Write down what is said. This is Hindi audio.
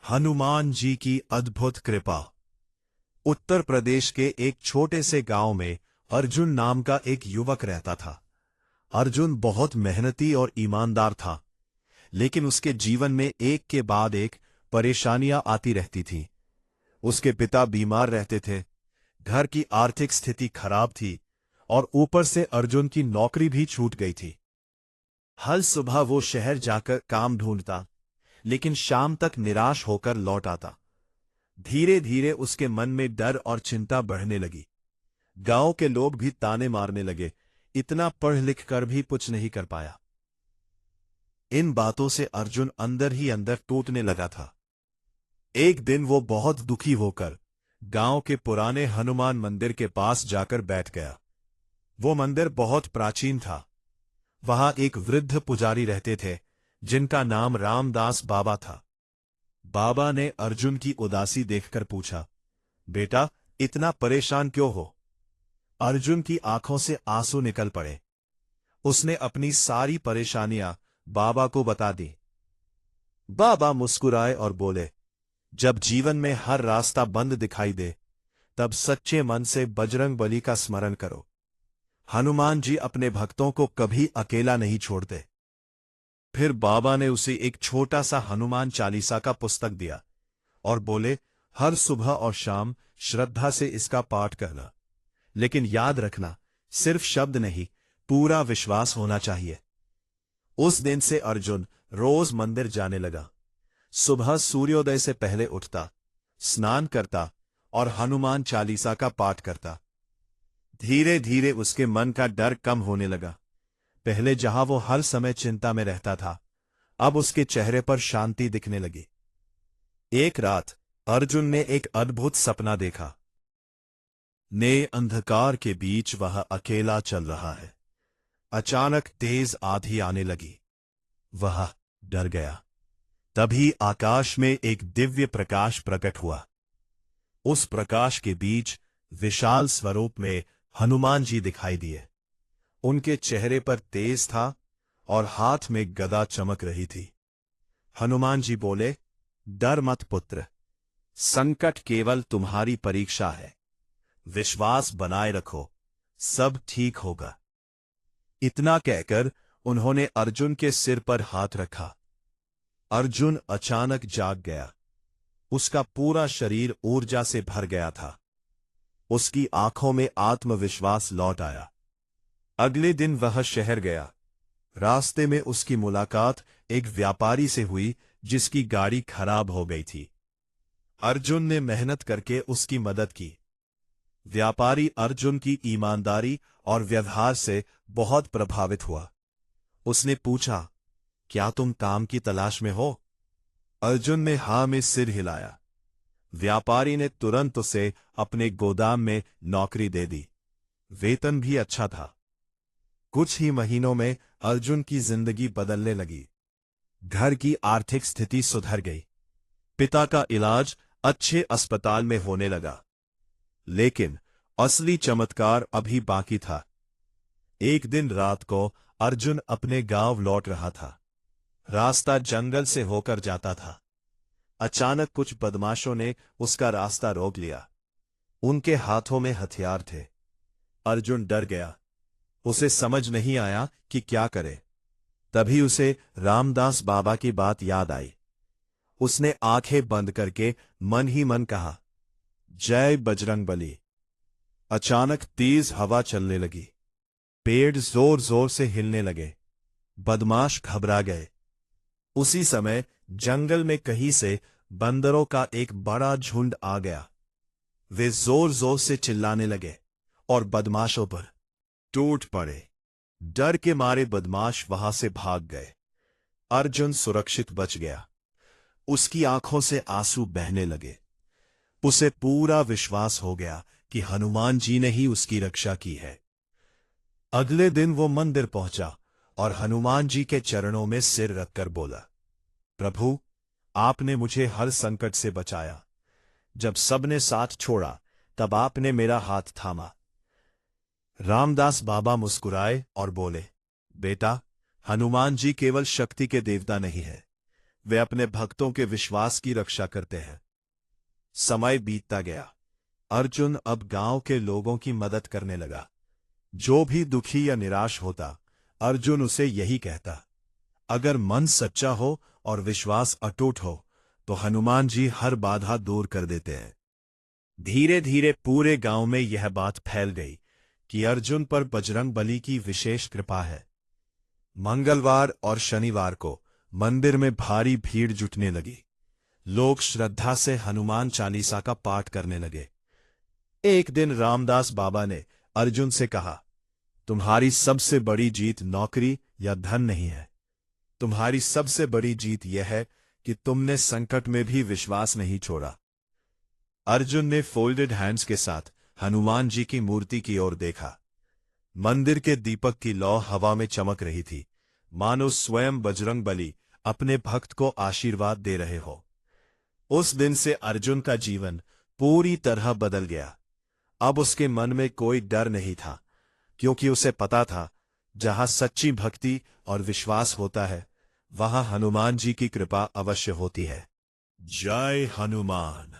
हनुमान जी की अद्भुत कृपा। उत्तर प्रदेश के एक छोटे से गांव में अर्जुन नाम का एक युवक रहता था। अर्जुन बहुत मेहनती और ईमानदार था, लेकिन उसके जीवन में एक के बाद एक परेशानियां आती रहती थीं। उसके पिता बीमार रहते थे, घर की आर्थिक स्थिति खराब थी और ऊपर से अर्जुन की नौकरी भी छूट गई थी। हर सुबह वो शहर जाकर काम ढूंढता, लेकिन शाम तक निराश होकर लौट आता। धीरे धीरे उसके मन में डर और चिंता बढ़ने लगी। गांव के लोग भी ताने मारने लगे, इतना पढ़ लिख कर भी कुछ नहीं कर पाया। इन बातों से अर्जुन अंदर ही अंदर टूटने लगा था। एक दिन वो बहुत दुखी होकर गांव के पुराने हनुमान मंदिर के पास जाकर बैठ गया। वो मंदिर बहुत प्राचीन था। वहां एक वृद्ध पुजारी रहते थे, जिनका नाम रामदास बाबा था। बाबा ने अर्जुन की उदासी देखकर पूछा, बेटा, इतना परेशान क्यों हो? अर्जुन की आंखों से आंसू निकल पड़े। उसने अपनी सारी परेशानियां बाबा को बता दी। बाबा मुस्कुराए और बोले, जब जीवन में हर रास्ता बंद दिखाई दे, तब सच्चे मन से बजरंगबली का स्मरण करो। हनुमान जी अपने भक्तों को कभी अकेला नहीं छोड़ते। फिर बाबा ने उसे एक छोटा सा हनुमान चालीसा का पुस्तक दिया और बोले, हर सुबह और शाम श्रद्धा से इसका पाठ करना, लेकिन याद रखना, सिर्फ शब्द नहीं, पूरा विश्वास होना चाहिए। उस दिन से अर्जुन रोज मंदिर जाने लगा। सुबह सूर्योदय से पहले उठता, स्नान करता और हनुमान चालीसा का पाठ करता। धीरे धीरे उसके मन का डर कम होने लगा। पहले जहां वो हर समय चिंता में रहता था, अब उसके चेहरे पर शांति दिखने लगी। एक रात अर्जुन ने एक अद्भुत सपना देखा। ने अंधकार के बीच वह अकेला चल रहा है। अचानक तेज आंधी आने लगी। वह डर गया। तभी आकाश में एक दिव्य प्रकाश प्रकट हुआ। उस प्रकाश के बीच विशाल स्वरूप में हनुमान जी दिखाई दिए। उनके चेहरे पर तेज था और हाथ में गदा चमक रही थी। हनुमान जी बोले, डर मत पुत्र, संकट केवल तुम्हारी परीक्षा है। विश्वास बनाए रखो, सब ठीक होगा। इतना कहकर उन्होंने अर्जुन के सिर पर हाथ रखा। अर्जुन अचानक जाग गया। उसका पूरा शरीर ऊर्जा से भर गया था। उसकी आंखों में आत्मविश्वास लौट आया। अगले दिन वह शहर गया। रास्ते में उसकी मुलाकात एक व्यापारी से हुई, जिसकी गाड़ी खराब हो गई थी। अर्जुन ने मेहनत करके उसकी मदद की। व्यापारी अर्जुन की ईमानदारी और व्यवहार से बहुत प्रभावित हुआ। उसने पूछा, क्या तुम काम की तलाश में हो? अर्जुन ने हां में सिर हिलाया। व्यापारी ने तुरंत उसे अपने गोदाम में नौकरी दे दी। वेतन भी अच्छा था। कुछ ही महीनों में अर्जुन की जिंदगी बदलने लगी। घर की आर्थिक स्थिति सुधर गई। पिता का इलाज अच्छे अस्पताल में होने लगा। लेकिन असली चमत्कार अभी बाकी था। एक दिन रात को अर्जुन अपने गांव लौट रहा था। रास्ता जंगल से होकर जाता था। अचानक कुछ बदमाशों ने उसका रास्ता रोक लिया। उनके हाथों में हथियार थे। अर्जुन डर गया। उसे समझ नहीं आया कि क्या करे। तभी उसे रामदास बाबा की बात याद आई। उसने आंखें बंद करके मन ही मन कहा, जय बजरंगबली। अचानक तेज हवा चलने लगी। पेड़ जोर जोर से हिलने लगे। बदमाश घबरा गए। उसी समय जंगल में कहीं से बंदरों का एक बड़ा झुंड आ गया। वे जोर जोर से चिल्लाने लगे और बदमाशों पर टूट पड़े। डर के मारे बदमाश वहां से भाग गए। अर्जुन सुरक्षित बच गया। उसकी आंखों से आंसू बहने लगे। उसे पूरा विश्वास हो गया कि हनुमान जी ने ही उसकी रक्षा की है। अगले दिन वो मंदिर पहुंचा और हनुमान जी के चरणों में सिर रखकर बोला, प्रभु, आपने मुझे हर संकट से बचाया। जब सबने साथ छोड़ा, तब आपने मेरा हाथ थामा। रामदास बाबा मुस्कुराए और बोले, बेटा, हनुमान जी केवल शक्ति के देवता नहीं है, वे अपने भक्तों के विश्वास की रक्षा करते हैं। समय बीतता गया। अर्जुन अब गांव के लोगों की मदद करने लगा। जो भी दुखी या निराश होता, अर्जुन उसे यही कहता, अगर मन सच्चा हो और विश्वास अटूट हो तो हनुमान जी हर बाधा दूर कर देते हैं। धीरे धीरे पूरे गांव में यह बात फैल गई कि अर्जुन पर बजरंग बली की विशेष कृपा है। मंगलवार और शनिवार को मंदिर में भारी भीड़ जुटने लगी। लोग श्रद्धा से हनुमान चालीसा का पाठ करने लगे। एक दिन रामदास बाबा ने अर्जुन से कहा, तुम्हारी सबसे बड़ी जीत नौकरी या धन नहीं है। तुम्हारी सबसे बड़ी जीत यह है कि तुमने संकट में भी विश्वास नहीं छोड़ा। अर्जुन ने फोल्डेड हैंड्स के साथ हनुमान जी की मूर्ति की ओर देखा। मंदिर के दीपक की लौ हवा में चमक रही थी, मानो स्वयं बजरंग बली अपने भक्त को आशीर्वाद दे रहे हो। उस दिन से अर्जुन का जीवन पूरी तरह बदल गया। अब उसके मन में कोई डर नहीं था, क्योंकि उसे पता था, जहां सच्ची भक्ति और विश्वास होता है, वहां हनुमान जी की कृपा अवश्य होती है। जय हनुमान।